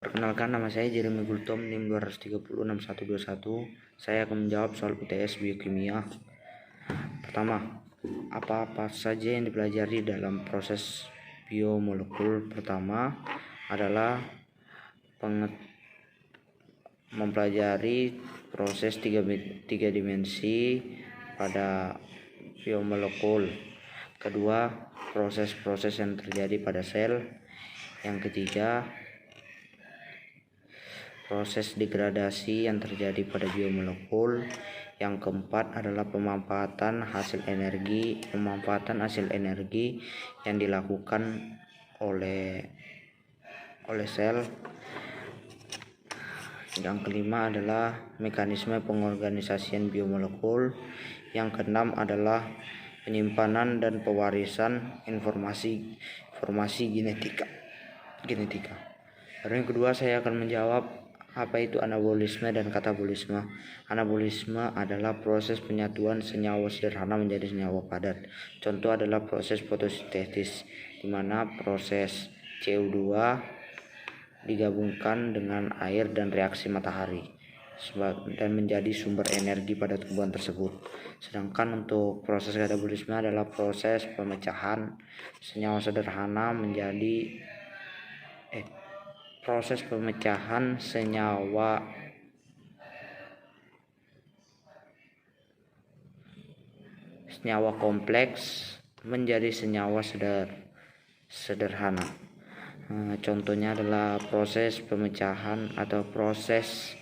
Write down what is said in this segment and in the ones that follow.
Perkenalkan, nama saya Jeremy Gultom, NIM 2306121. Saya akan menjawab soal UTS Biokimia. Pertama, apa-apa saja yang dipelajari dalam proses biomolekul? Pertama adalah mempelajari proses tiga dimensi pada biomolekul. Kedua, proses-proses yang terjadi pada sel. Yang ketiga, proses degradasi yang terjadi pada biomolekul. Yang keempat adalah pemanfaatan hasil energi yang dilakukan oleh sel. Yang kelima adalah mekanisme pengorganisasian biomolekul. Yang keenam adalah penyimpanan dan pewarisan informasi genetika. Lalu yang kedua, saya akan menjawab apa itu anabolisme dan katabolisme. Anabolisme adalah proses penyatuan senyawa sederhana menjadi senyawa padat. Contoh adalah proses fotosintesis, di mana proses CO2 digabungkan dengan air dan reaksi matahari dan menjadi sumber energi pada tumbuhan tersebut. Sedangkan untuk proses katabolisme adalah proses pemecahan senyawa sederhana menjadi senyawa kompleks menjadi senyawa sederhana. Contohnya adalah proses pemecahan atau proses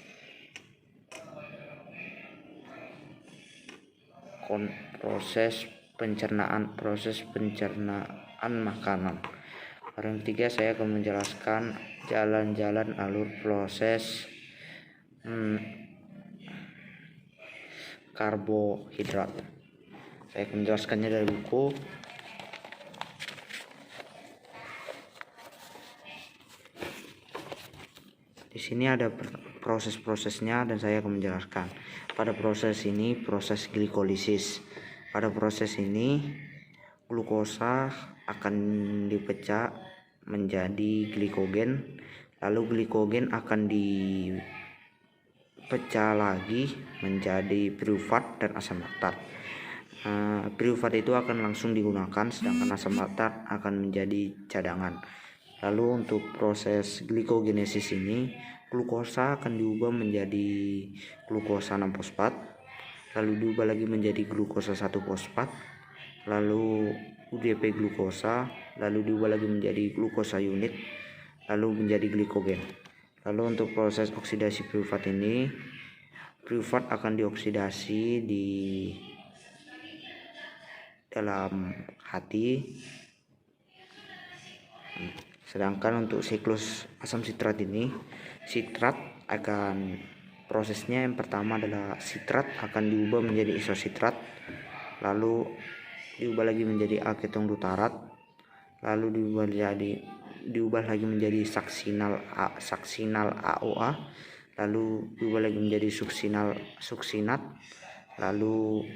pencernaan makanan. Yang ketiga, saya akan menjelaskan jalan-jalan alur proses karbohidrat. Saya akan menjelaskannya dari buku. Di sini ada proses-prosesnya dan saya akan menjelaskan. Pada proses ini proses glikolisis. Pada proses ini glukosa akan dipecah menjadi glikogen, lalu glikogen akan dipecah lagi menjadi piruvat dan asam laktat. Piruvat itu akan langsung digunakan, sedangkan asam laktat akan menjadi cadangan. Lalu untuk proses glikogenesis ini, glukosa akan diubah menjadi glukosa 6-fosfat, lalu diubah lagi menjadi glukosa 1-fosfat, lalu UDP glukosa, lalu diubah lagi menjadi glukosa unit, lalu menjadi glikogen. Lalu untuk proses oksidasi piruvat ini, piruvat akan dioksidasi di dalam hati. Sedangkan untuk siklus asam sitrat ini, prosesnya yang pertama adalah sitrat akan diubah menjadi isositrat, lalu diubah lagi menjadi alketon glutarat, lalu diubah lagi menjadi saksinal AOA, lalu diubah lagi menjadi suksinat, lalu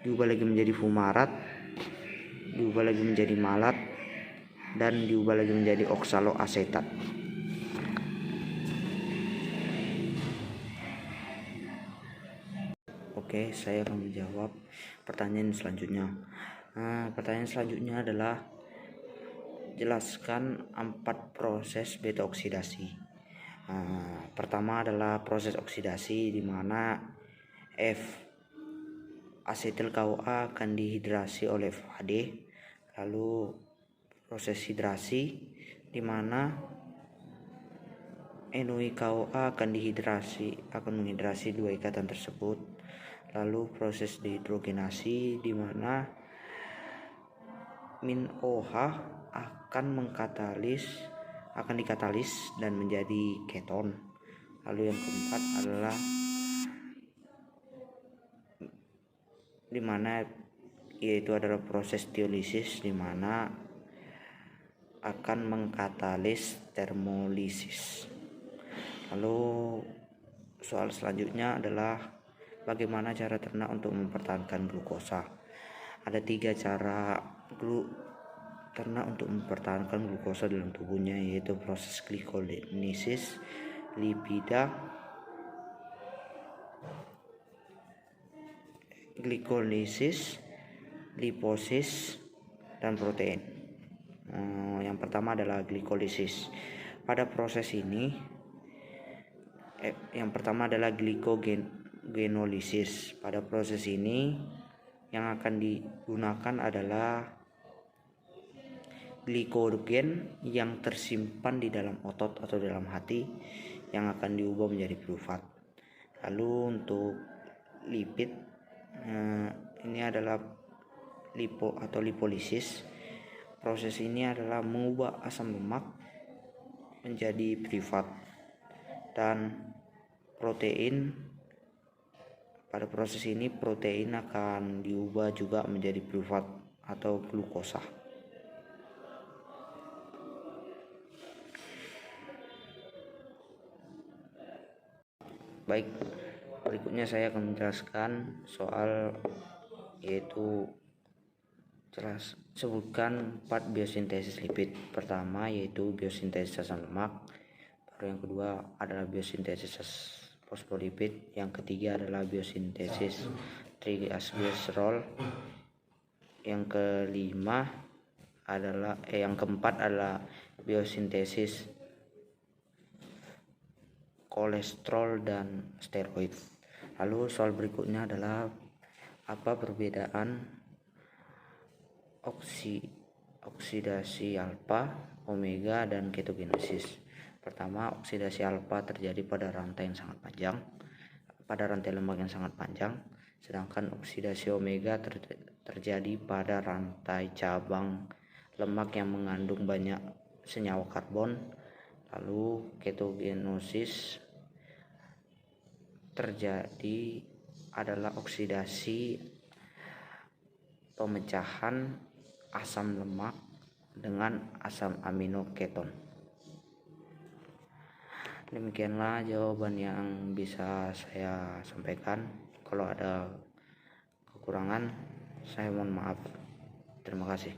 diubah lagi menjadi fumarat, diubah lagi menjadi malat, dan diubah lagi menjadi oksaloasetat. Oke, saya akan menjawab pertanyaan selanjutnya. Pertanyaan selanjutnya adalah jelaskan 4 proses beta oksidasi. Pertama adalah proses oksidasi, di mana asetil CoA akan dihidrasi oleh FAD. Lalu proses hidrasi, di mana NuI-CoA akan menghidrasi dua ikatan tersebut. Lalu proses dehidrogenasi, di mana MinOH akan dikatalis dan menjadi keton. Lalu yang keempat adalah yaitu adalah proses teolisis, di mana akan mengkatalis termolisis. Lalu soal selanjutnya adalah bagaimana cara ternak untuk mempertahankan glukosa. Ada 3 cara karena untuk mempertahankan glukosa dalam tubuhnya, yaitu proses glikolisis, liposis, dan protein. Yang pertama adalah glikolisis. Pada proses ini yang pertama adalah glikogenolisis. Pada proses ini yang akan digunakan adalah glikogen yang tersimpan di dalam otot atau dalam hati yang akan diubah menjadi pirufat. Lalu untuk lipid, ini adalah lipolisis. Proses ini adalah mengubah asam lemak menjadi pirufat. Dan protein, pada proses ini protein akan diubah juga menjadi pirufat atau glukosa. Baik, berikutnya saya akan menjelaskan soal, yaitu sebutkan 4 biosintesis lipid. Pertama yaitu biosintesis asam lemak, baru yang kedua adalah biosintesis fosfolipid, yang ketiga adalah biosintesis trigliserol, yang keempat adalah biosintesis kolesterol dan steroid. Lalu soal berikutnya adalah apa perbedaan oksidasi alfa, omega, dan ketogenesis. Pertama, oksidasi alfa terjadi pada rantai lemak yang sangat panjang, sedangkan oksidasi omega terjadi pada rantai cabang lemak yang mengandung banyak senyawa karbon. Lalu ketogenosis terjadi adalah oksidasi pemecahan asam lemak dengan asam amino keton. Demikianlah jawaban yang bisa saya sampaikan. Kalau ada kekurangan, saya mohon maaf. Terima kasih.